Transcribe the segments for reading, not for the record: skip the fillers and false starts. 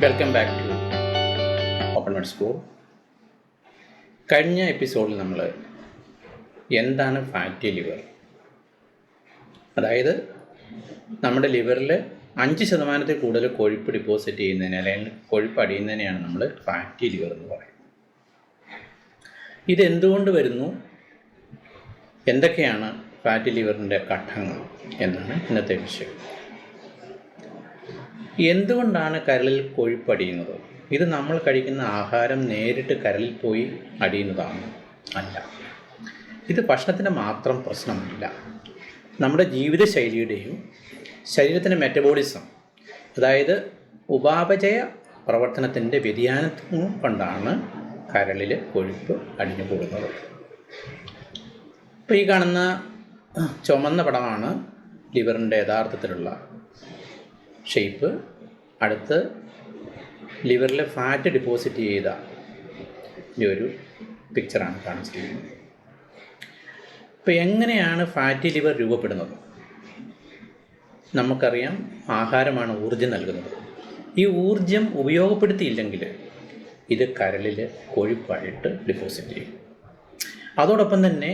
Welcome back to open mind school. കഴിഞ്ഞ എപ്പിസോഡിൽ നമ്മൾ എന്താണ് ഫാറ്റി ലിവർ, അതായത് നമ്മുടെ ലിവറിൽ 5% കൂടുതൽ കൊഴുപ്പ് ഡിപ്പോസിറ്റ് ചെയ്യുന്നതിന് അല്ലെങ്കിൽ കൊഴുപ്പ് അടിയുന്നതിനെയാണ് നമ്മൾ ഫാറ്റി ലിവർ എന്ന് പറയുന്നത്. ഇതെന്തുകൊണ്ട് വരുന്നു, എന്തൊക്കെയാണ് ഫാറ്റി ലിവറിൻ്റെ ഘട്ടങ്ങൾ എന്നാണ് ഇന്നത്തെ വിഷയം. എന്തുകൊണ്ടാണ് കരളിൽ കൊഴുപ്പടിയുന്നത്? ഇത് നമ്മൾ കഴിക്കുന്ന ആഹാരം നേരിട്ട് കരളിൽ പോയി അടിയുന്നതാണ്? അല്ല, ഇത് ഭക്ഷണത്തിൻ്റെ മാത്രം പ്രശ്നമല്ല. നമ്മുടെ ജീവിതശൈലിയുടെയും ശരീരത്തിൻ്റെ മെറ്റബോളിസം, അതായത് ഉപാപചയ പ്രവർത്തനത്തിൻ്റെ വ്യതിയാനം കൊണ്ടാണ് കരളിൽ കൊഴുപ്പ് അടിഞ്ഞു കൂടുന്നത്. ഇപ്പോൾ ഈ കാണുന്ന ചുമന്ന പടമാണ് ലിവറിൻ്റെ യഥാർത്ഥത്തിലുള്ള ഷേപ്പ്. അടുത്ത് ലിവറിൽ ഫാറ്റ് ഡിപ്പോസിറ്റ് ചെയ്ത ഒരു പിക്ചറാണ് കാണിച്ചിരിക്കുന്നത്. ഇപ്പോൾ എങ്ങനെയാണ് ഫാറ്റി ലിവർ രൂപപ്പെടുന്നത്? നമുക്കറിയാം, ആഹാരമാണ് ഊർജ്ജം നൽകുന്നത്. ഈ ഊർജ്ജം ഉപയോഗപ്പെടുത്തിയില്ലെങ്കിൽ ഇത് കരളിൽ കൊഴുപ്പായിട്ട് ഡിപ്പോസിറ്റ് ചെയ്യും. അതോടൊപ്പം തന്നെ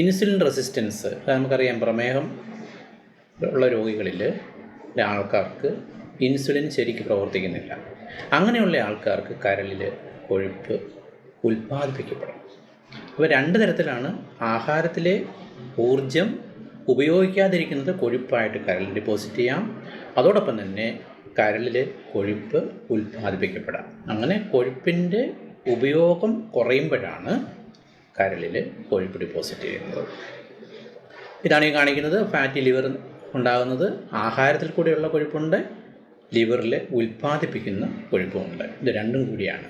ഇൻസുലിൻ റെസിസ്റ്റൻസ്, നമുക്കറിയാം പ്രമേഹം ഉള്ള രോഗികളിൽ ആൾക്കാർക്ക് ഇൻസുലിൻ ശരിക്ക് പ്രവർത്തിക്കുന്നില്ല. അങ്ങനെയുള്ള ആൾക്കാർക്ക് കരളിൽ കൊഴുപ്പ് ഉൽപ്പാദിപ്പിക്കപ്പെടും. അപ്പോൾ രണ്ട് തരത്തിലാണ് ആഹാരത്തിലെ ഊർജം ഉപയോഗിക്കാതിരിക്കുന്നത് കൊഴുപ്പായിട്ട് കരളിൽ ഡിപ്പോസിറ്റ് ചെയ്യാം. അതോടൊപ്പം തന്നെ കരളിൽ കൊഴുപ്പ് ഉൽപ്പാദിപ്പിക്കപ്പെടാം. അങ്ങനെ കൊഴുപ്പിൻ്റെ ഉപയോഗം കുറയുമ്പോഴാണ് കരളിൽ കൊഴുപ്പ് ഡിപ്പോസിറ്റ് ചെയ്യുന്നത്. ഇതാണ് ഈ കാണിക്കുന്നത്. ഫാറ്റി ലിവർ ഉണ്ടാകുന്നത് ആഹാരത്തിൽ കൂടെയുള്ള കൊഴുപ്പുണ്ട്, ലിവറിൽ ഉൽപ്പാദിപ്പിക്കുന്ന കൊഴുപ്പുമുണ്ട്. ഇത് രണ്ടും കൂടിയാണ്.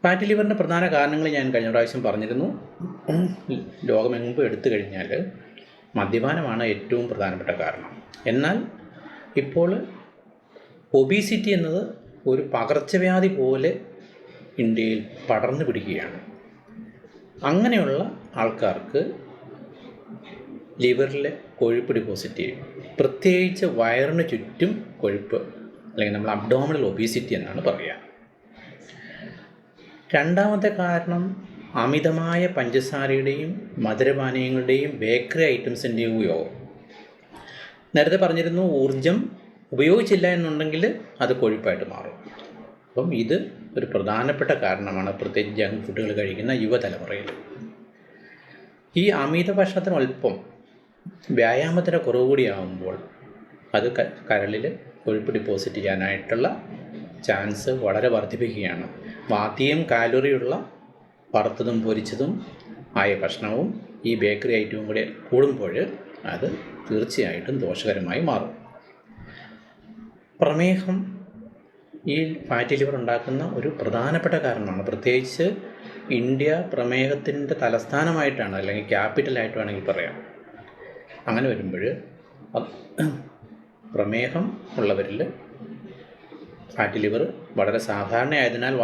ഫാറ്റി ലിവറിൻ്റെ പ്രധാന കാരണങ്ങൾ ഞാൻ കഴിഞ്ഞ പ്രാവശ്യം പറഞ്ഞിരുന്നു. ലോകമെങ്ങും എടുത്തു കഴിഞ്ഞാൽ മദ്യപാനമാണ് ഏറ്റവും പ്രധാനപ്പെട്ട കാരണം. എന്നാൽ ഇപ്പോൾ ഒബീസിറ്റി എന്നത് ഒരു പകർച്ചവ്യാധി പോലെ ഇന്ത്യയിൽ പടർന്നു പിടിക്കുകയാണ്. അങ്ങനെയുള്ള ആൾക്കാർക്ക് ലിവറിൽ കൊഴുപ്പ് ഡിപ്പോസിറ്റ് ചെയ്യും. പ്രത്യേകിച്ച് വയറിന് ചുറ്റും കൊഴുപ്പ്, അല്ലെങ്കിൽ നമ്മൾ അബ്ഡോമിനൽ ഒബീസിറ്റി എന്നാണ് പറയുക. രണ്ടാമത്തെ കാരണം അമിതമായ പഞ്ചസാരയുടെയും മധുരപാനീയങ്ങളുടെയും ബേക്കറി ഐറ്റംസിൻ്റെയും ഉപയോഗം. നേരത്തെ പറഞ്ഞിരുന്നു, ഊർജം ഉപയോഗിച്ചില്ല എന്നുണ്ടെങ്കിൽ അത് കൊഴുപ്പായിട്ട് മാറും. അപ്പം ഇത് ഒരു പ്രധാനപ്പെട്ട കാരണമാണ്, പ്രത്യേകിച്ച് ജങ്ക് ഫുഡുകൾ കഴിക്കുന്ന യുവതലമുറയിൽ. ഈ അമിത ഭക്ഷണത്തിന് അല്പം വ്യായാമത്തിൻ്റെ കുറവ് കൂടിയാകുമ്പോൾ അത് കരളിൽ കൊഴുപ്പ് ഡിപ്പോസിറ്റ് ചെയ്യാനായിട്ടുള്ള ചാൻസ് വളരെ വർദ്ധിപ്പിക്കുകയാണ്. അധികം കാലറിയുള്ള വറുത്തതും പൊരിച്ചതും ആയ ഭക്ഷണവും ഈ ബേക്കറി ഐറ്റവും കൂടി കൂടുമ്പോൾ അത് തീർച്ചയായിട്ടും ദോഷകരമായി മാറും. പ്രമേഹം ഈ ഫാറ്റി ലിവർ ഉണ്ടാക്കുന്ന ഒരു പ്രധാനപ്പെട്ട കാരണമാണ്. പ്രത്യേകിച്ച് ഇന്ത്യ പ്രമേഹത്തിൻ്റെ തലസ്ഥാനമായിട്ടാണ്, അല്ലെങ്കിൽ ക്യാപിറ്റലായിട്ട് വേണമെങ്കിൽ പറയാം. അങ്ങനെ വരുമ്പോൾ പ്രമേഹം ഉള്ളവരിൽ ഫാറ്റി ലിവർ വളരെ സാധാരണയായതിനാൽ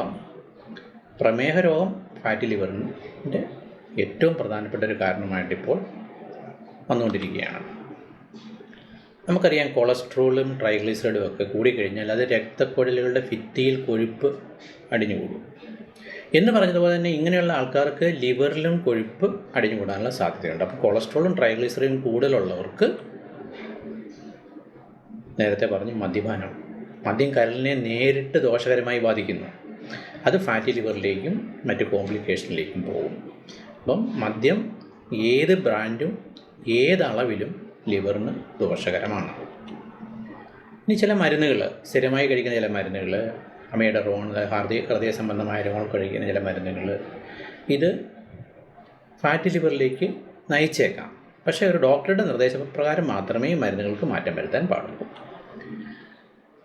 പ്രമേഹ രോഗം ഫാറ്റി ലിവറിൻ്റെ ഏറ്റവും പ്രധാനപ്പെട്ട ഒരു കാരണമായിട്ടിപ്പോൾ വന്നുകൊണ്ടിരിക്കുകയാണ്. നമുക്കറിയാം, കൊളസ്ട്രോളും ട്രൈഗ്ലിസറൈഡും ഒക്കെ കൂടിക്കഴിഞ്ഞാൽ അത് രക്തക്കുഴലുകളുടെ ഭിത്തിയിൽ കൊഴുപ്പ് അടിഞ്ഞുകൂടും. എന്ന് പറഞ്ഞതുപോലെ തന്നെ ഇങ്ങനെയുള്ള ആൾക്കാർക്ക് ലിവറിലും കൊഴുപ്പ് അടിഞ്ഞുകൂടാനുള്ള സാധ്യതയുണ്ട്. അപ്പോൾ കൊളസ്ട്രോളും ട്രൈഗ്ലിസറിഡും കൂടുതലുള്ളവർക്ക് നേരത്തെ പറഞ്ഞ് മദ്യം കരളിനെ നേരിട്ട് ദോഷകരമായി ബാധിക്കുന്നു. അത് ഫാറ്റി ലിവറിലേക്കും മറ്റ് കോംപ്ലിക്കേഷനിലേക്കും പോകും. അപ്പം മദ്യം ഏത് ബ്രാൻഡും ഏതളവിലും ലിവറിന് ദോഷകരമാണ്. ഇനി ചില മരുന്നുകൾ, സ്ഥിരമായി കഴിക്കുന്ന ചില മരുന്നുകൾ, അമേഡറോൺ, ഹൃദയ സംബന്ധമായ രോഗങ്ങൾ കഴിക്കുന്ന ചില മരുന്നുകൾ, ഇത് ഫാറ്റി ലിവറിലേക്ക് നയിച്ചേക്കാം. പക്ഷേ ഒരു ഡോക്ടറുടെ നിർദ്ദേശപ്രകാരം മാത്രമേ ഈ മരുന്നുകൾക്ക് മാറ്റം വരുത്താൻ പാടുള്ളൂ.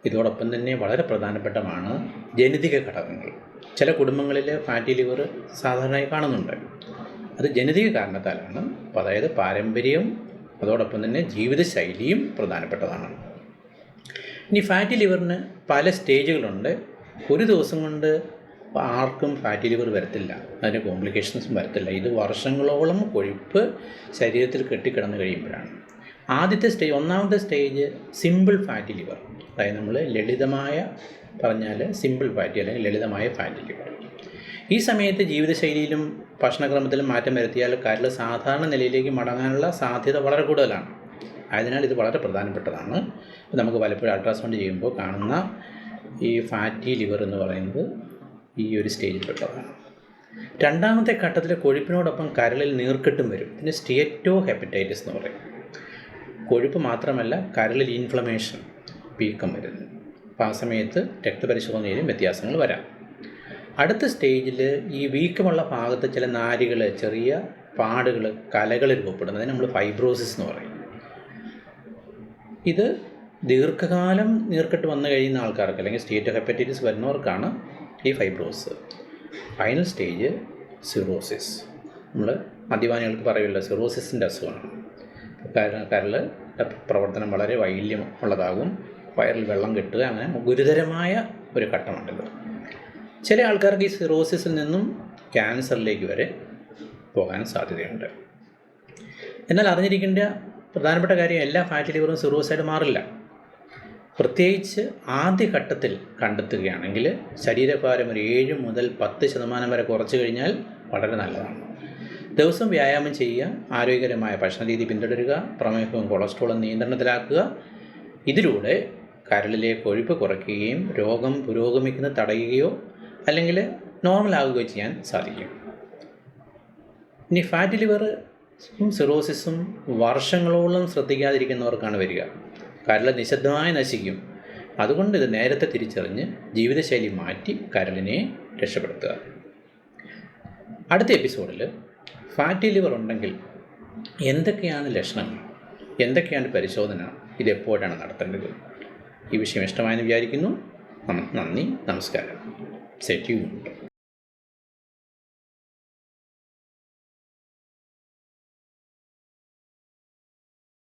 ഇതോടൊപ്പം തന്നെ വളരെ പ്രധാനപ്പെട്ടതാണ് ജനിതക ഘടകങ്ങൾ. ചില കുടുംബങ്ങളിൽ ഫാറ്റി ലിവർ സാധാരണയായി കാണുന്നുണ്ട്. അത് ജനിതക കാരണത്താലാണ്. അതായത് പാരമ്പര്യവും അതോടൊപ്പം തന്നെ ജീവിതശൈലിയും പ്രധാനപ്പെട്ടതാണ്. ഇനി ഫാറ്റി ലിവറിന് പല സ്റ്റേജുകളുണ്ട്. ഒരു ദിവസം കൊണ്ട് ആർക്കും ഫാറ്റി ലിവർ വരത്തില്ല, അതിന് കോംപ്ലിക്കേഷൻസും വരത്തില്ല. ഇത് വർഷങ്ങളോളം കൊഴുപ്പ് ശരീരത്തിൽ കെട്ടിക്കിടന്ന് കഴിയുമ്പോഴാണ്. ഒന്നാമത്തെ സ്റ്റേജ് സിമ്പിൾ ഫാറ്റി ലിവർ, അതായത് നമ്മൾ ലളിതമായ പറഞ്ഞാൽ സിമ്പിൾ ഫാറ്റി അല്ലെങ്കിൽ ലളിതമായ ഫാറ്റി ലിവർ. ഈ സമയത്ത് ജീവിതശൈലിയിലും ഭക്ഷണക്രമത്തിലും മാറ്റം വരുത്തിയാൽ കരൾ സാധാരണ നിലയിലേക്ക് മടങ്ങാനുള്ള സാധ്യത വളരെ കൂടുതലാണ്. ആയതിനാൽ ഇത് വളരെ പ്രധാനപ്പെട്ടതാണ്. നമുക്ക് പലപ്പോഴും അൾട്രാസൗണ്ട് ചെയ്യുമ്പോൾ കാണുന്ന ഈ ഫാറ്റി ലിവർ എന്ന് പറയുന്നത് ഈ ഒരു സ്റ്റേജിൽപ്പെട്ടതാണ്. രണ്ടാമത്തെ ഘട്ടത്തിൽ കൊഴുപ്പിനോടൊപ്പം കരളിൽ നീർക്കെട്ടും വരും. ഇതിന് സ്റ്റേറ്റോ ഹെപ്പറ്റൈറ്റിസ് എന്ന് പറയും. കൊഴുപ്പ് മാത്രമല്ല, കരളിൽ ഇൻഫ്ലമേഷൻ, വീക്കം വരുന്നു. അപ്പോൾ ആ സമയത്ത് രക്തപരിശോധനയിലും വ്യത്യാസങ്ങൾ വരാം. അടുത്ത സ്റ്റേജിൽ ഈ വീക്കമുള്ള ഭാഗത്ത് ചില നാരുകൾ, ചെറിയ പാടുകൾ, കലകൾ രൂപപ്പെടുന്നതിന് നമ്മൾ ഫൈബ്രോസിസ് എന്ന് പറയും. ഇത് ദീർഘകാലം നീർക്കെട്ട് വന്നു കഴിയുന്ന ആൾക്കാർക്ക് അല്ലെങ്കിൽ സ്റ്റേറ്റോ ഹെപ്പറ്റൈറ്റിസ് വരുന്നവർക്കാണ് ഈ ഫൈബ്രോസിസ്. Final stage cirrhosis. നമ്മൾ മദ്യപാനികൾക്ക് പറയുമല്ലോ സിറോസിസിൻ്റെ അസുഖമാണ്. കരൾ പ്രവർത്തനം വളരെ വൈകല്യം ഉള്ളതാകും, വയറിൽ വെള്ളം കെട്ടുക, അങ്ങനെ ഗുരുതരമായ ഒരു ഘട്ടമുണ്ടത്. ചില ആൾക്കാർക്ക് ഈ സിറോസിസിൽ നിന്നും ക്യാൻസറിലേക്ക് വരെ പോകാൻ സാധ്യതയുണ്ട്. എന്നാൽ അറിഞ്ഞിരിക്കേണ്ട പ്രധാനപ്പെട്ട കാര്യം, എല്ലാ ഫാറ്റി ലിവറും സിറോസായിട്ട് മാറില്ല. പ്രത്യേകിച്ച് ആദ്യഘട്ടത്തിൽ കണ്ടെത്തുകയാണെങ്കിൽ ശരീരഭാരം ഒരു 7 മുതൽ 10% വരെ കുറച്ച് കഴിഞ്ഞാൽ വളരെ നല്ലതാണ്. ദിവസം വ്യായാമം ചെയ്യുക, ആരോഗ്യകരമായ ഭക്ഷണരീതി പിന്തുടരുക, പ്രമേഹവും കൊളസ്ട്രോളും നിയന്ത്രണത്തിലാക്കുക. ഇതിലൂടെ കരളിലെ കൊഴുപ്പ് കുറയ്ക്കുകയും രോഗം പുരോഗമിക്കുന്നത് തടയുകയോ അല്ലെങ്കിൽ നോർമലാകുകയോ ചെയ്യാൻ സാധിക്കും. ഇനി ഫാറ്റി ലിവറും സിറോസിസും വർഷങ്ങളോളം ശ്രദ്ധിക്കാതിരിക്കുന്നവർക്കാണ് വരിക. കരൾ നിശബ്ദമായി നശിക്കും. അതുകൊണ്ട് ഇത് നേരത്തെ തിരിച്ചറിഞ്ഞ് ജീവിതശൈലി മാറ്റി കരളിനെ രക്ഷപ്പെടുത്തുക. അടുത്ത എപ്പിസോഡിൽ ഫാറ്റി ലിവർ ഉണ്ടെങ്കിൽ എന്തൊക്കെയാണ് ലക്ഷണങ്ങൾ, എന്തൊക്കെയാണ് പരിശോധന, ഇതെപ്പോഴാണ് നടത്തേണ്ടത്, ഈ വിഷയം ഇഷ്ടമായെന്ന് വിചാരിക്കുന്നു. നന്ദി, നമസ്കാരം. Stay tuned.